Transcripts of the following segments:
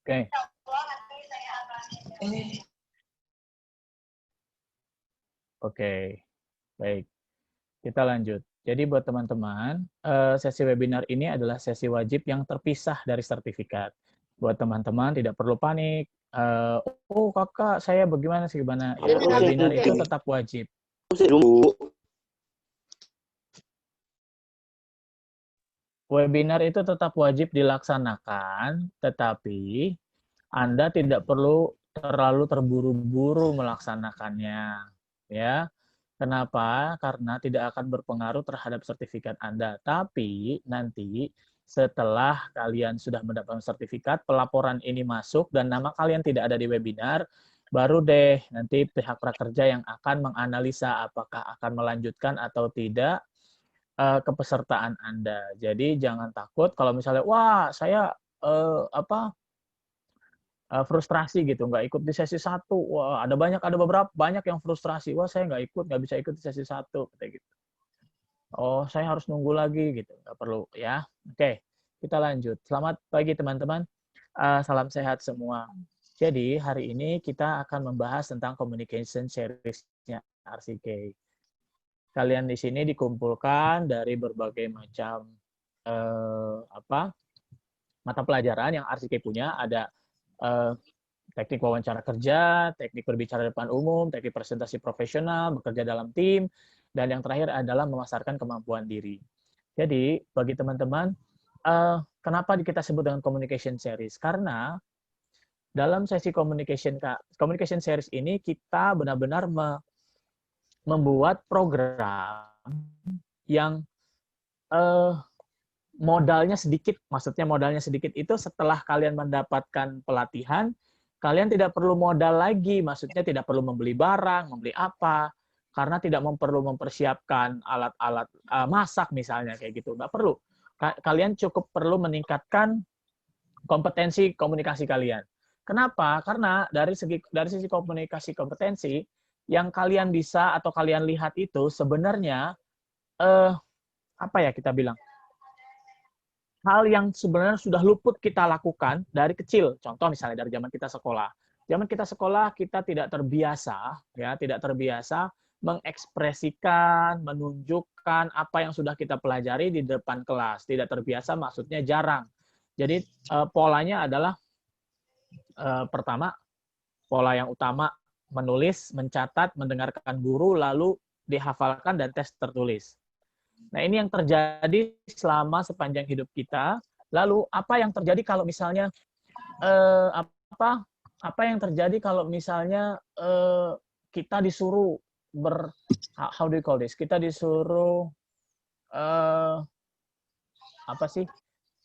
Oke. Oke, baik. Kita lanjut. Jadi buat teman-teman, sesi webinar ini adalah sesi wajib yang terpisah dari sertifikat. Buat teman-teman tidak perlu panik. Oh kakak, saya bagaimana sih gimana? Ya, webinar itu tetap wajib. Webinar itu tetap wajib dilaksanakan, tetapi Anda tidak perlu terlalu terburu-buru melaksanakannya. Ya, kenapa? Karena tidak akan berpengaruh terhadap sertifikat Anda. Tapi nanti setelah kalian sudah mendapatkan sertifikat, pelaporan ini masuk dan nama kalian tidak ada di webinar, baru deh nanti pihak prakerja yang akan menganalisa apakah akan melanjutkan atau tidak kepesertaan Anda. Jadi jangan takut kalau misalnya, wah saya frustrasi gitu, nggak ikut di sesi 1. Wah ada banyak yang frustrasi. Wah saya nggak bisa ikut di sesi 1 kayak gitu. Oh saya harus nunggu lagi gitu, nggak perlu ya. Oke, kita lanjut. Selamat pagi teman-teman. Salam sehat semua. Jadi hari ini kita akan membahas tentang communication series-nya RCK. Kalian di sini dikumpulkan dari berbagai macam mata pelajaran yang RCK punya. Ada teknik wawancara kerja, teknik berbicara di depan umum, teknik presentasi profesional, bekerja dalam tim, dan yang terakhir adalah memasarkan kemampuan diri. Jadi bagi teman-teman, kenapa kita sebut dengan communication series? Karena dalam sesi communication series ini kita benar-benar membuat program yang modalnya sedikit. Maksudnya modalnya sedikit itu setelah kalian mendapatkan pelatihan, kalian tidak perlu modal lagi. Maksudnya tidak perlu membeli barang, membeli apa, karena tidak perlu mempersiapkan alat-alat masak misalnya kayak gitu. Nggak perlu. Kalian cukup perlu meningkatkan kompetensi komunikasi kalian. Kenapa? Karena dari sisi komunikasi kompetensi, yang kalian bisa atau kalian lihat itu sebenarnya apa ya kita bilang, hal yang sebenarnya sudah luput kita lakukan dari kecil. Contoh misalnya dari zaman kita sekolah. Zaman kita sekolah kita tidak terbiasa mengekspresikan, menunjukkan apa yang sudah kita pelajari di depan kelas. Tidak terbiasa maksudnya jarang. Jadi polanya adalah pertama, pola yang utama menulis, mencatat, mendengarkan guru, lalu dihafalkan dan tes tertulis. Nah, ini yang terjadi selama sepanjang hidup kita. Lalu apa yang terjadi kalau misalnya apa yang terjadi kalau misalnya kita disuruh how do you call this? Kita disuruh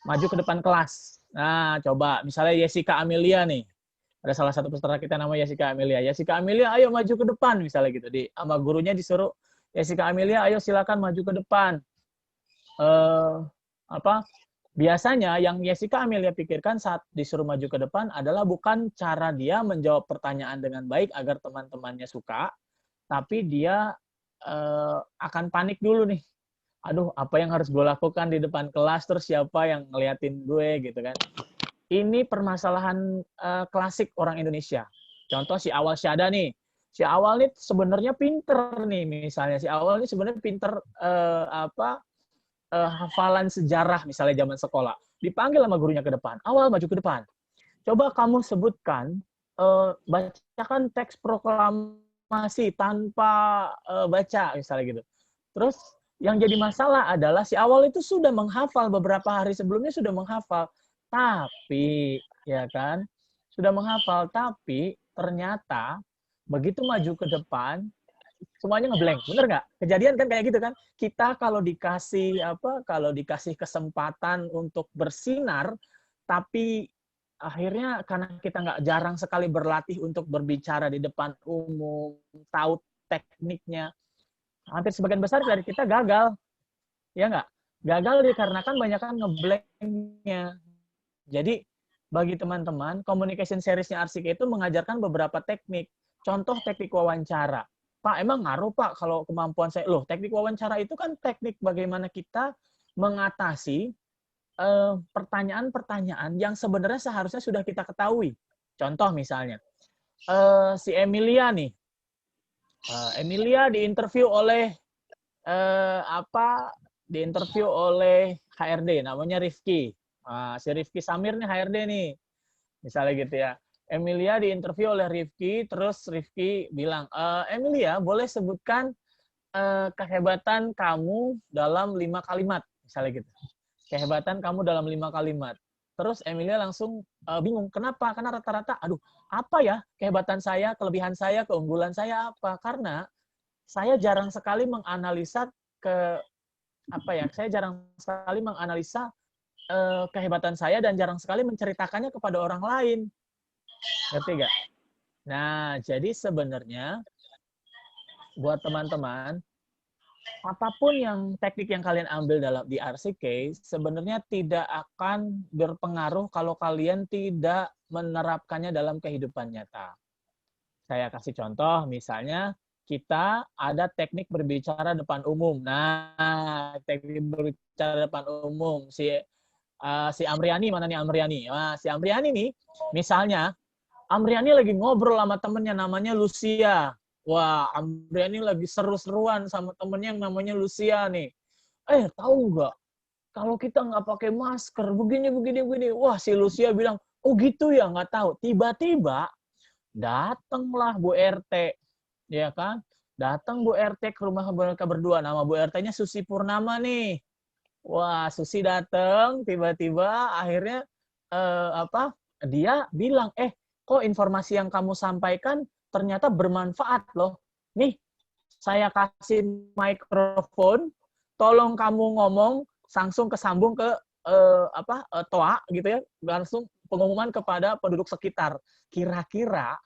maju ke depan kelas. Nah, coba misalnya Jessica Amelia nih. Ada salah satu peserta kita namanya Jessica Amelia. Jessica Amelia, ayo maju ke depan misalnya gitu. Sama gurunya disuruh, Jessica Amelia, ayo silakan maju ke depan. Biasanya yang Jessica Amelia pikirkan saat disuruh maju ke depan adalah bukan cara dia menjawab pertanyaan dengan baik agar teman-temannya suka, tapi dia akan panik dulu nih. Aduh, apa yang harus gue lakukan di depan kelas, terus siapa yang ngeliatin gue gitu kan. Ini permasalahan klasik orang Indonesia. Contoh si Awal Syada nih. Si Awal nih sebenarnya pinter nih, misalnya si Awal nih sebenarnya pinter hafalan sejarah misalnya zaman sekolah. Dipanggil sama gurunya ke depan. Awal maju ke depan. Coba kamu sebutkan, bacakan teks proklamasi tanpa baca misalnya gitu. Terus yang jadi masalah adalah si Awal itu sudah menghafal beberapa hari sebelumnya sudah menghafal. Tapi, ya kan, sudah menghafal, tapi ternyata begitu maju ke depan, semuanya ngeblank, bener nggak? Kejadian kan kayak gitu kan? Kita kalau dikasih kesempatan untuk bersinar, tapi akhirnya karena kita nggak jarang sekali berlatih untuk berbicara di depan umum, tahu tekniknya, hampir sebagian besar dari kita gagal, ya nggak? Gagal dikarenakan banyak kan ngeblanknya. Jadi bagi teman-teman, communication series-nya Arsik itu mengajarkan beberapa teknik. Contoh teknik wawancara. Pak, emang ngaruh Pak kalau kemampuan saya? Loh, teknik wawancara itu kan teknik bagaimana kita mengatasi pertanyaan-pertanyaan yang sebenarnya seharusnya sudah kita ketahui. Contoh misalnya, si Emilia nih, Emilia diinterview oleh diinterview oleh HRD, namanya Rifki. Si Rifki Samir nih HRD nih, misalnya gitu ya. Emilia diinterview oleh Rifki, terus Rifki bilang, Emilia boleh sebutkan kehebatan kamu dalam 5 kalimat, misalnya gitu. Kehebatan kamu dalam 5 kalimat. Terus Emilia langsung bingung, kenapa? Karena rata-rata, aduh, apa ya kehebatan saya, kelebihan saya, keunggulan saya apa? Karena saya jarang sekali menganalisa saya jarang sekali menganalisa kehebatan saya dan jarang sekali menceritakannya kepada orang lain. Ngerti nggak? Nah, jadi sebenarnya buat teman-teman, apapun yang teknik yang kalian ambil di RCK, sebenarnya tidak akan berpengaruh kalau kalian tidak menerapkannya dalam kehidupan nyata. Saya kasih contoh, misalnya kita ada teknik berbicara depan umum. Nah, teknik berbicara depan umum. Si Amriani, mana nih Amriani? Nah, si Amriani nih, misalnya, Amriani lagi ngobrol sama temennya namanya Lucia. Wah, Amriani lagi seru-seruan sama temennya yang namanya Lucia nih. Tahu nggak? Kalau kita nggak pakai masker, begini. Wah, si Lucia bilang, oh gitu ya, nggak tahu. Tiba-tiba, datanglah Bu RT, ya kan? Datang Bu RT ke rumah mereka berdua. Nama Bu RT-nya Susi Purnama nih. Wah, Susi datang, tiba-tiba akhirnya dia bilang, kok informasi yang kamu sampaikan ternyata bermanfaat loh. Nih, saya kasih mikrofon, tolong kamu ngomong, langsung kesambung ke toa gitu ya, langsung pengumuman kepada penduduk sekitar. Kira-kira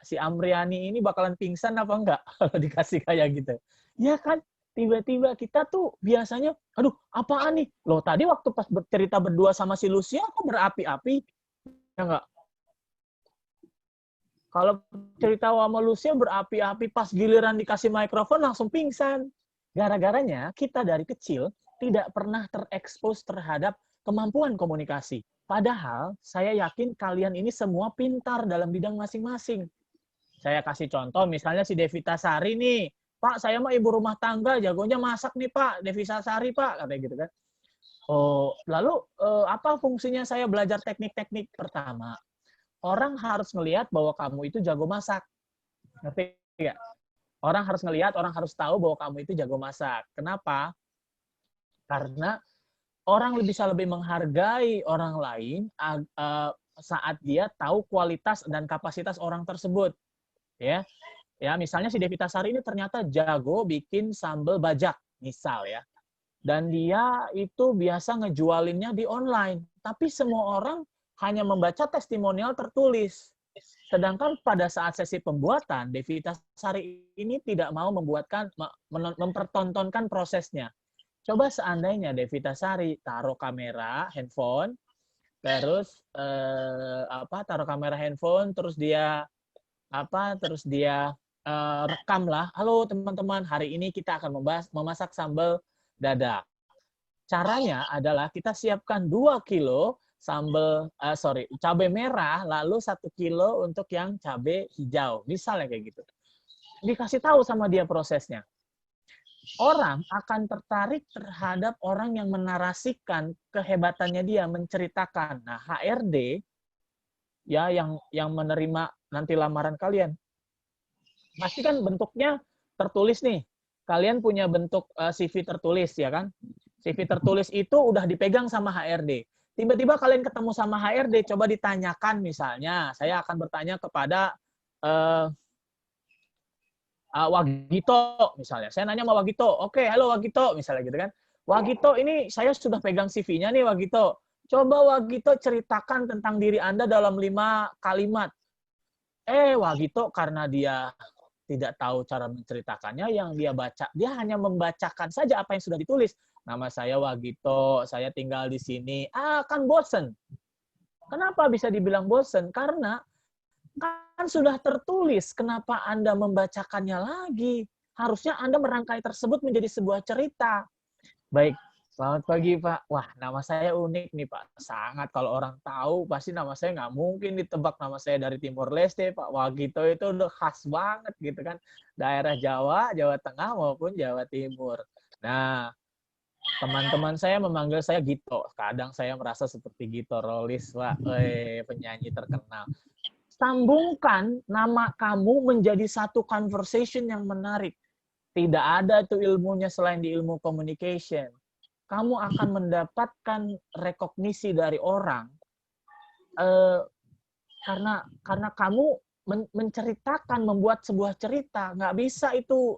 si Amriani ini bakalan pingsan apa enggak kalau dikasih kayak gitu. Ya kan, tiba-tiba kita tuh biasanya, aduh, apaan nih? Loh, tadi waktu pas cerita berdua sama si Lucia kok berapi-api? Ya enggak? Kalau cerita sama Lucia berapi-api, pas giliran dikasih mikrofon langsung pingsan. Gara-garanya kita dari kecil tidak pernah terekspos terhadap kemampuan komunikasi. Padahal saya yakin kalian ini semua pintar dalam bidang masing-masing. Saya kasih contoh, misalnya si Devita Sari nih, Pak, saya mah ibu rumah tangga, jagonya masak nih Pak, Devita Sari Pak, katanya gitu kan. Oh, lalu apa fungsinya saya belajar teknik-teknik? Pertama, orang harus melihat bahwa kamu itu jago masak. Ngerti nggak? Orang harus ngelihat, orang harus tahu bahwa kamu itu jago masak. Kenapa? Karena orang bisa lebih menghargai orang lain saat dia tahu kualitas dan kapasitas orang tersebut. Ya, misalnya si Devita Sari ini ternyata jago bikin sambal bajak, misal ya. Dan dia itu biasa ngejualinnya di online. Tapi semua orang hanya membaca testimonial tertulis. Sedangkan pada saat sesi pembuatan, Devita Sari ini tidak mau mempertontonkan prosesnya. Coba seandainya Devita Sari taruh kamera handphone, terus taruh kamera handphone, terus dia rekam lah. Halo teman-teman, hari ini kita akan memasak sambal dadak. Caranya adalah kita siapkan 2 kilo cabai merah, lalu 1 kilo untuk yang cabai hijau. Misalnya kayak gitu. Dikasih tahu sama dia prosesnya. Orang akan tertarik terhadap orang yang menarasikan kehebatannya dia, menceritakan. Nah, HRD ya yang menerima nanti lamaran kalian, pasti kan bentuknya tertulis nih. Kalian punya bentuk CV tertulis, ya kan? CV tertulis itu udah dipegang sama HRD. Tiba-tiba kalian ketemu sama HRD, coba ditanyakan misalnya, saya akan bertanya kepada Wagito misalnya. Saya nanya sama Wagito, oke, halo Wagito, misalnya gitu kan. Wagito, ini saya sudah pegang CV-nya nih Wagito. Coba Wagito ceritakan tentang diri Anda dalam 5 kalimat. Wagito karena dia tidak tahu cara menceritakannya, yang dia baca, dia hanya membacakan saja apa yang sudah ditulis. Nama saya Wagito, saya tinggal di sini. Kan bosen. Kenapa bisa dibilang bosen? Karena kan sudah tertulis, kenapa Anda membacakannya lagi? Harusnya Anda merangkai tersebut menjadi sebuah cerita. Baik, Selamat pagi, Pak. Wah, nama saya unik nih, Pak. Sangat kalau orang tahu, pasti nama saya nggak mungkin ditebak nama saya dari Timor Leste, Pak. Wah, gitu itu udah khas banget gitu kan. Daerah Jawa, Jawa Tengah maupun Jawa Timur. Nah, teman-teman saya memanggil saya Gito. Kadang saya merasa seperti Gito Rolis, Pak. Penyanyi terkenal. Sambungkan nama kamu menjadi satu conversation yang menarik. Tidak ada tuh ilmunya selain di ilmu communication. Kamu akan mendapatkan rekognisi dari orang eh, karena kamu menceritakan, membuat sebuah cerita. Nggak bisa itu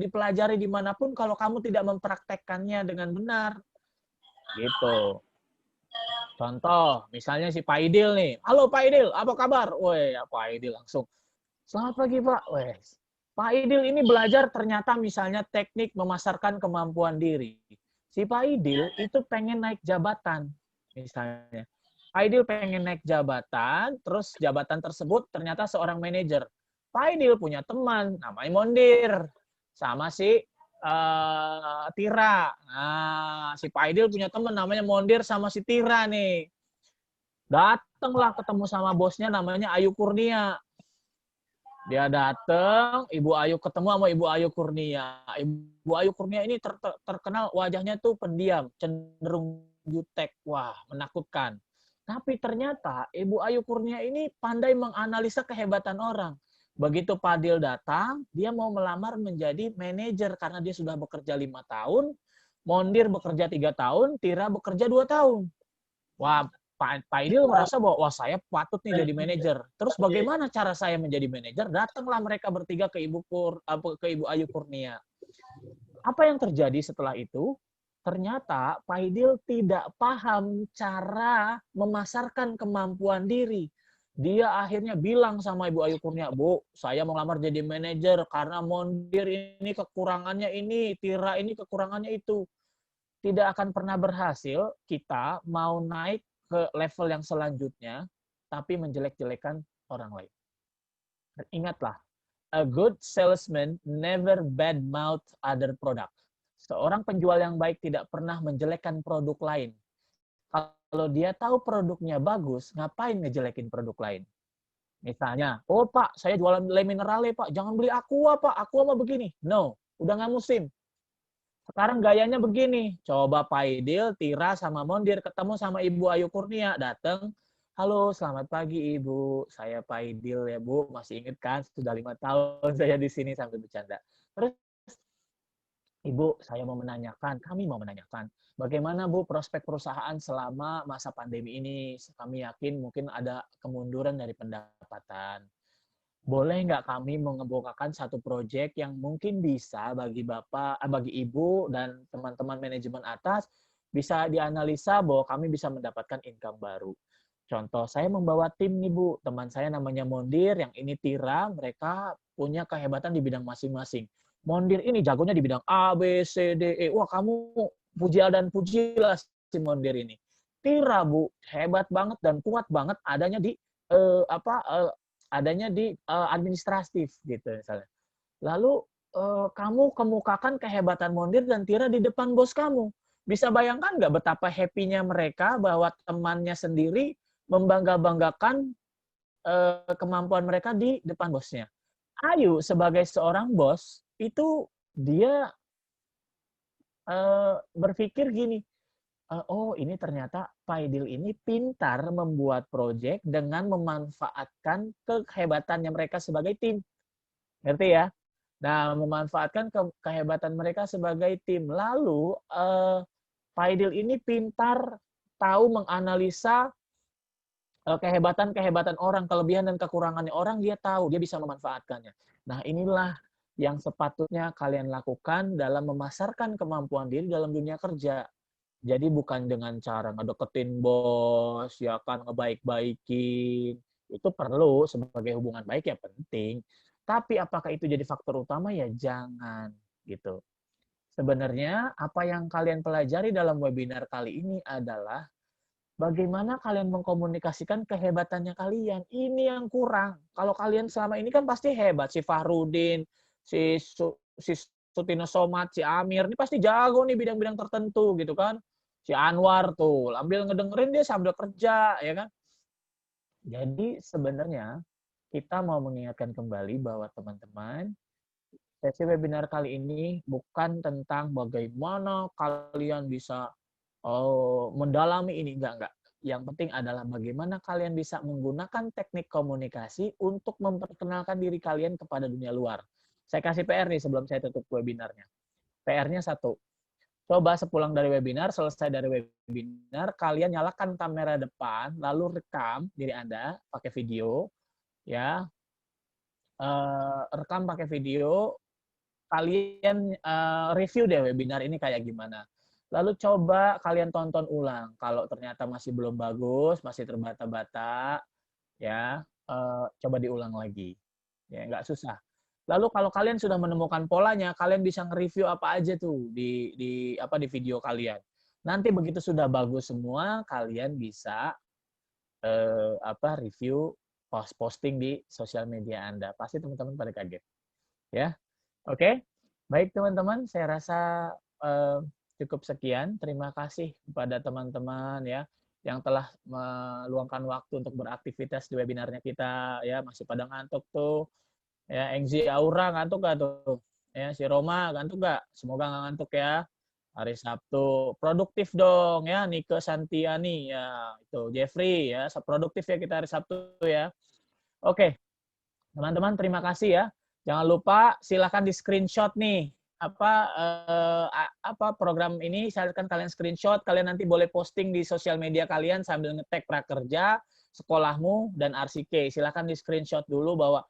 dipelajari dimanapun kalau kamu tidak mempraktekkannya dengan benar. Gitu. Contoh, misalnya si Pak Idil nih. Halo Pak Idil, apa kabar? Woi, Pak Idil langsung. Selamat pagi Pak. Wes. Pak Idil ini belajar ternyata misalnya teknik memasarkan kemampuan diri. Si Pak Idil itu pengen naik jabatan misalnya. Pak Idil pengen naik jabatan, terus jabatan tersebut ternyata seorang manajer. Pak Idil punya teman namanya Mondir sama si Tira. Nah, si Pak Idil punya teman namanya Mondir sama si Tira nih. Datanglah ketemu sama bosnya namanya Ayu Kurnia. Dia datang, Ibu Ayu ketemu sama Ibu Ayu Kurnia. Ibu Ayu Kurnia ini terkenal wajahnya tuh pendiam, cenderung jutek. Wah, menakutkan. Tapi ternyata Ibu Ayu Kurnia ini pandai menganalisa kehebatan orang. Begitu Padil datang, dia mau melamar menjadi manajer karena dia sudah bekerja 5 tahun, Mondir bekerja 3 tahun, Tira bekerja 2 tahun. Wah, Pak Idil merasa bahwa wah saya patut nih jadi manajer. Terus bagaimana cara saya menjadi manajer? Datanglah mereka bertiga ke Ibu Ayu Kurnia. Apa yang terjadi setelah itu? Ternyata Pak Idil tidak paham cara memasarkan kemampuan diri. Dia akhirnya bilang sama Ibu Ayu Kurnia, Bu, saya mau lamar jadi manajer karena Mondir ini kekurangannya ini, Tira ini kekurangannya itu. Tidak akan pernah berhasil kita mau naik ke level yang selanjutnya, tapi menjelek-jelekan orang lain. Dan ingatlah, a good salesman never badmouth other product. Seorang penjual yang baik tidak pernah menjelekkan produk lain. Kalau dia tahu produknya bagus, ngapain ngejelekin produk lain? Misalnya, oh Pak, saya jualan le minerale Pak, jangan beli aqua Pak, aqua mah begini. No, udah nggak musim. Sekarang gayanya begini, coba Pak Idil, Tira, sama Mondir ketemu sama Ibu Ayu Kurnia, datang, halo selamat pagi Ibu, saya Pak Idil ya Bu, masih ingat kan, sudah 5 tahun saya di sini sambil bercanda. Terus, Ibu, saya mau menanyakan, kami mau menanyakan, bagaimana Bu prospek perusahaan selama masa pandemi ini? Kami yakin mungkin ada kemunduran dari pendapatan. Boleh nggak kami mengemukakan satu proyek yang mungkin bisa bagi Bapak, bagi Ibu dan teman-teman manajemen atas bisa dianalisa bahwa kami bisa mendapatkan income baru. Contoh, saya membawa tim nih Bu, teman saya namanya Mondir, yang ini Tira, mereka punya kehebatan di bidang masing-masing. Mondir ini jagonya di bidang A, B, C, D, E. Wah kamu puji dan pujilah si Mondir ini. Tira Bu, hebat banget dan kuat banget adanya di adanya di administratif gitu misalnya. Lalu kamu kemukakan kehebatan Mondir dan Tira di depan bos kamu. Bisa bayangkan nggak betapa happy-nya mereka bahwa temannya sendiri membangga-banggakan kemampuan mereka di depan bosnya. Ayu sebagai seorang bos itu dia berpikir gini, oh ini ternyata Paidil ini pintar membuat proyek dengan memanfaatkan kehebatannya mereka sebagai tim. Ngerti ya? Nah, memanfaatkan kehebatan mereka sebagai tim. Lalu, Paidil ini pintar tahu menganalisa kehebatan-kehebatan orang, kelebihan dan kekurangannya orang, dia tahu, dia bisa memanfaatkannya. Nah, inilah yang sepatutnya kalian lakukan dalam memasarkan kemampuan diri dalam dunia kerja. Jadi bukan dengan cara ngedeketin bos, ya kan, ngebaik-baikin. Itu perlu sebagai hubungan baik ya penting. Tapi apakah itu jadi faktor utama? Ya jangan gitu. Sebenarnya apa yang kalian pelajari dalam webinar kali ini adalah bagaimana kalian mengkomunikasikan kehebatannya kalian. Ini yang kurang. Kalau kalian selama ini kan pasti hebat. Si Fahrudin, si Sutino Somad, si Amir, ini pasti jago nih bidang-bidang tertentu gitu kan. Si Anwar tuh, ambil ngedengerin dia sambil kerja, ya kan. Jadi sebenarnya kita mau mengingatkan kembali bahwa teman-teman, sesi webinar kali ini bukan tentang bagaimana kalian bisa mendalami ini, enggak. Yang penting adalah bagaimana kalian bisa menggunakan teknik komunikasi untuk memperkenalkan diri kalian kepada dunia luar. Saya kasih PR nih sebelum saya tutup webinarnya. PR-nya satu, coba sepulang dari webinar, selesai dari webinar, kalian nyalakan kamera depan, lalu rekam diri Anda pakai video, ya, rekam pakai video, kalian review deh webinar ini kayak gimana. Lalu coba kalian tonton ulang. Kalau ternyata masih belum bagus, masih terbata-bata, ya coba diulang lagi. Ya nggak susah. Lalu kalau kalian sudah menemukan polanya, kalian bisa nge-review apa aja tuh di video kalian. Nanti begitu sudah bagus semua, kalian bisa review posting di sosial media Anda. Pasti teman-teman pada kaget. Ya. Oke, baik teman-teman, saya rasa cukup sekian. Terima kasih kepada teman-teman ya yang telah meluangkan waktu untuk beraktivitas di webinarnya kita ya. Masih pada ngantuk tuh. Ya, Engzi Aura ngantuk gak tuh? Ya, si Roma ngantuk gak? Semoga nggak ngantuk ya. Hari Sabtu produktif dong ya, Nike Santiani ya, itu Jeffrey ya, produktif ya kita hari Sabtu ya. Oke, teman-teman terima kasih ya. Jangan lupa silakan di screenshot nih apa program ini, silakan kalian screenshot, kalian nanti boleh posting di sosial media kalian sambil nge-tag Prakerja, sekolahmu dan RCK. Silakan di screenshot dulu bahwa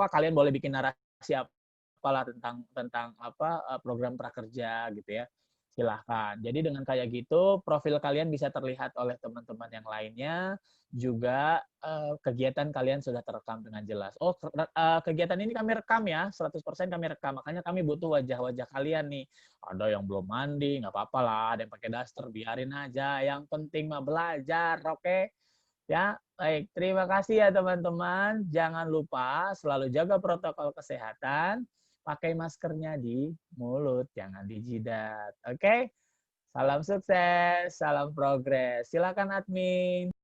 kalian boleh bikin narasi apalah tentang program Prakerja gitu ya. Silahkan. Jadi dengan kayak gitu, profil kalian bisa terlihat oleh teman-teman yang lainnya, juga kegiatan kalian sudah terekam dengan jelas. Oh, kegiatan ini kami rekam ya, 100% kami rekam. Makanya kami butuh wajah-wajah kalian nih. Ada yang belum mandi, nggak apa-apa lah. Ada yang pakai daster, biarin aja. Yang penting mah belajar, oke? Ya, baik. Terima kasih ya teman-teman. Jangan lupa selalu jaga protokol kesehatan. Pakai maskernya di mulut, jangan di jidat. Oke? Salam sukses, salam progres. Silakan admin.